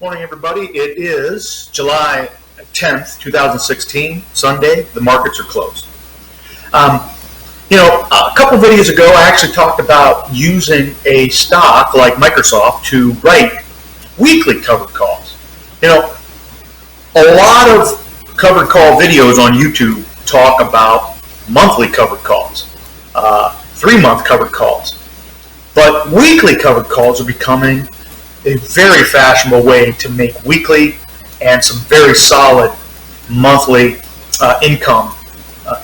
Morning, everybody. It is July 10th, 2016, Sunday. The markets are closed. A couple videos ago, I actually talked about using a stock like Microsoft to write weekly covered calls. A lot of covered call videos on YouTube talk about monthly covered calls, 3-month covered calls. But weekly covered calls are becoming a very fashionable way to make weekly and some very solid monthly income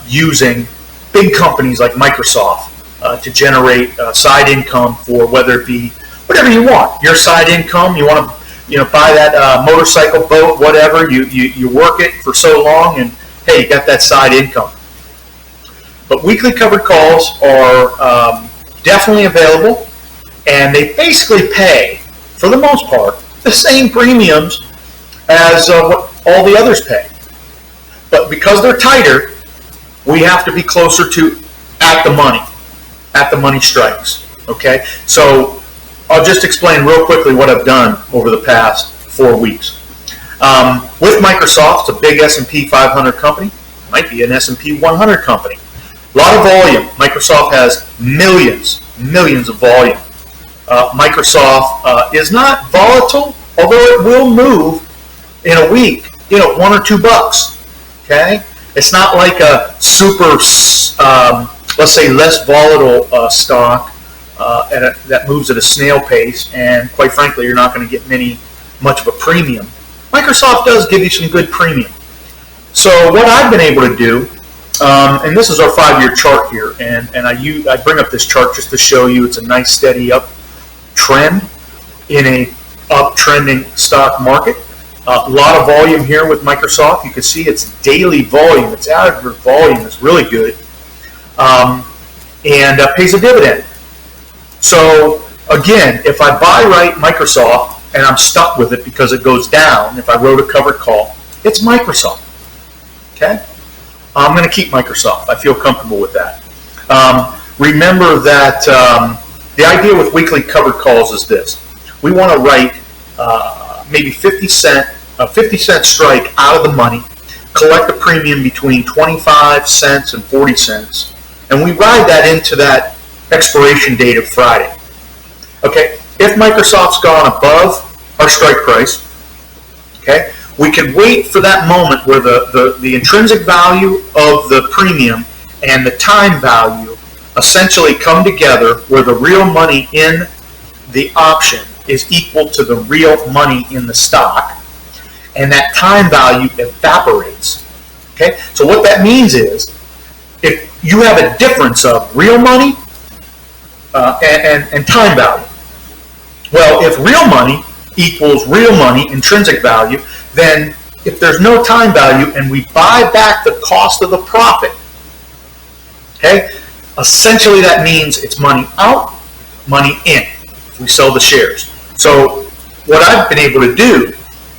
using big companies like Microsoft to generate side income for whether it be whatever you want. Your side income, you want to buy that motorcycle, boat, whatever. You work it for so long, and hey, you got that side income. But weekly covered calls are definitely available, and they basically pay, for the most part, the same premiums as what all the others pay. But because they're tighter, we have to be closer to at the money strikes. Okay, so I'll just explain real quickly what I've done over the past 4 weeks. With Microsoft, it's a big S&P 500 company, might be an S&P 100 company. A lot of volume. Microsoft has millions of volume. Microsoft is not volatile, although it will move in a week, $1 or $2. Okay, it's not like a super, let's say, less volatile stock that moves at a snail pace, and quite frankly, you're not going to get much of a premium. Microsoft does give you some good premium. So what I've been able to do, and this is our 5-year chart here, and I bring up this chart just to show you it's a nice steady up trend in a uptrending stock market. A lot of volume here with Microsoft. You can see its daily volume, its average volume is really good, and pays a dividend. So again, if I buy right Microsoft and I'm stuck with it because it goes down, if I wrote a covered call, it's Microsoft. Okay, I'm going to keep Microsoft. I feel comfortable with that. Remember that the idea with weekly covered calls is this: we want to write maybe 50 cent strike out of the money, collect a premium between 25 cents and 40 cents, and we ride that into that expiration date of Friday. Okay, if Microsoft's gone above our strike price, okay, we can wait for that moment where the intrinsic value of the premium and the time value essentially come together, where the real money in the option is equal to the real money in the stock, and that time value evaporates. Okay, so what that means is, if you have a difference of real money and time value, well, if real money equals real money, intrinsic value, then if there's no time value and we buy back the cost of the profit, okay, essentially that means it's money out, money in. We sell the shares. So what I've been able to do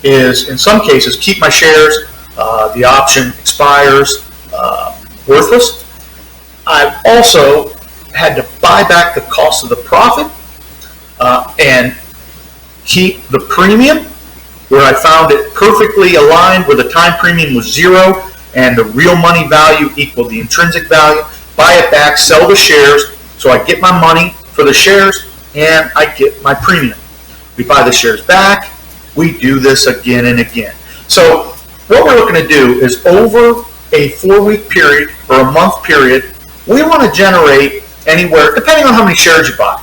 is, in some cases, keep my shares. The option expires worthless. I've also had to buy back the cost of the profit and keep the premium, where I found it perfectly aligned, where the time premium was 0 and the real money value equaled the intrinsic value. Buy it back, sell the shares, so I get my money for the shares and I get my premium. We buy the shares back. We do this again and again. So what we're looking to do is, over a 4-week period or a month period, we want to generate anywhere, depending on how many shares you buy,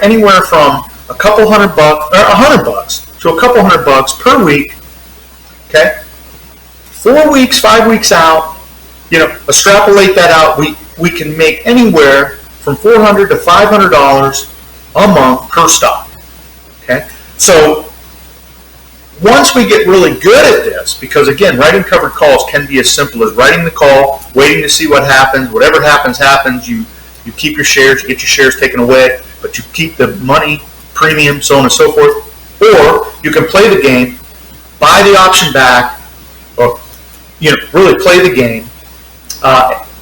anywhere from a couple $100 or $100 to a couple $100 per week. Okay, 4 weeks, 5 weeks out. Extrapolate that out. We can make anywhere from $400 to $500 a month per stock. Okay, so once we get really good at this, because again, writing covered calls can be as simple as writing the call, waiting to see what happens. Whatever happens. You keep your shares, you get your shares taken away, but you keep the money, premium, so on and so forth. Or you can play the game, buy the option back, or really play the game.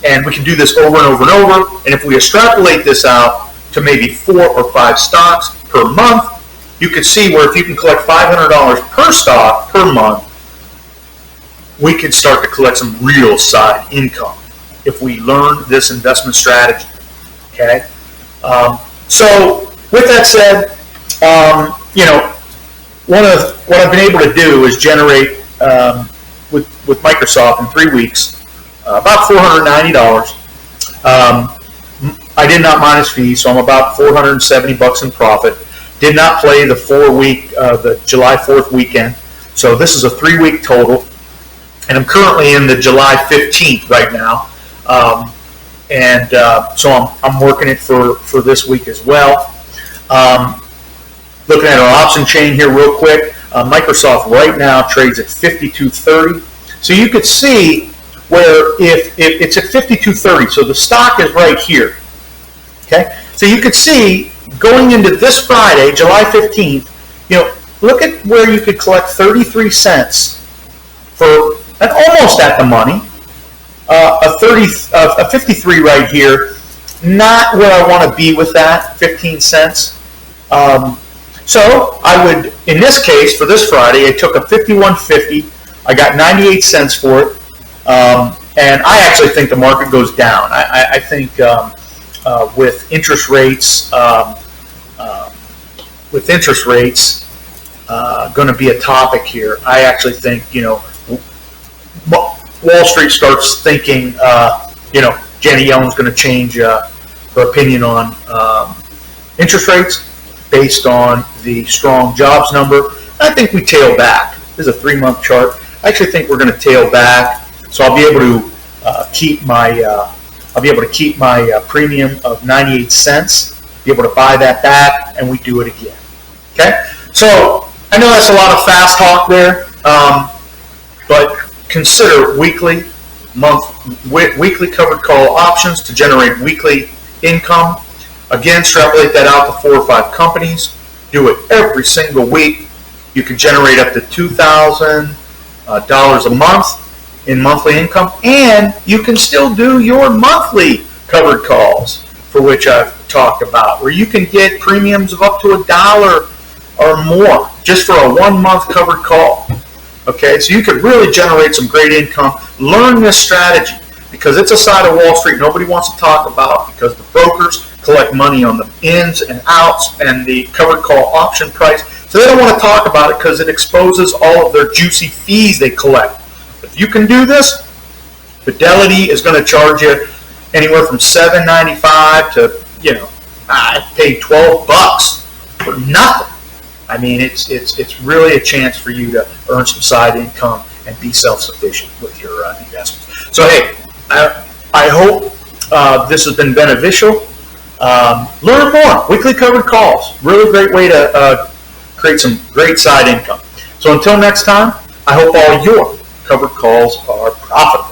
And we can do this over and over and over. And if we extrapolate this out to maybe 4 or 5 stocks per month, you can see where if you can collect $500 per stock per month, we can start to collect some real side income if we learn this investment strategy. Okay. So with that said, what I've been able to do is generate with Microsoft in 3 weeks about $490. I did not minus fees, so I'm about $470 in profit. Did not play the the July 4th weekend, so this is a 3-week total, and I'm currently in the July 15th right now, so I'm working it for this week as well. Looking at our option chain here real quick, Microsoft right now trades at 52.30. So you could see where if it's at 52.30, so the stock is right here. Okay, so you could see going into this Friday, July 15th, look at where you could collect 33 cents for almost at the money. A 53 right here, not where I want to be with that, 15 cents. So I would, in this case, for this Friday, I took a 51.50. I got 98 cents for it, and I actually think the market goes down. I think with interest rates, going to be a topic here. I actually think Wall Street starts thinking Janet Yellen's going to change her opinion on interest rates based on the strong jobs number. I think we tail back. This is a 3-month chart. I actually think we're going to tail back, so I'll be able to keep my premium of 98 cents. Be able to buy that back, and we do it again. Okay, so I know that's a lot of fast talk there, but consider weekly covered call options to generate weekly income. Again, extrapolate that out to 4 or 5 companies. Do it every single week. You can generate up to $2,000 a month in monthly income, and you can still do your monthly covered calls, for which I've talked about, where you can get premiums of up to $1 or more just for a 1-month covered call. Okay, so you could really generate some great income. Learn this strategy, because it's a side of Wall Street nobody wants to talk about, because the brokers collect money on the ins and outs and the covered call option price. So they don't want to talk about it because it exposes all of their juicy fees they collect. If you can do this, Fidelity is going to charge you anywhere from $7.95 to, I paid $12 for nothing. I mean, it's really a chance for you to earn some side income and be self-sufficient with your investments. So hey, I hope this has been beneficial. Learn more. Weekly covered calls. Really great way to create some great side income. So until next time, I hope all your covered calls are profitable.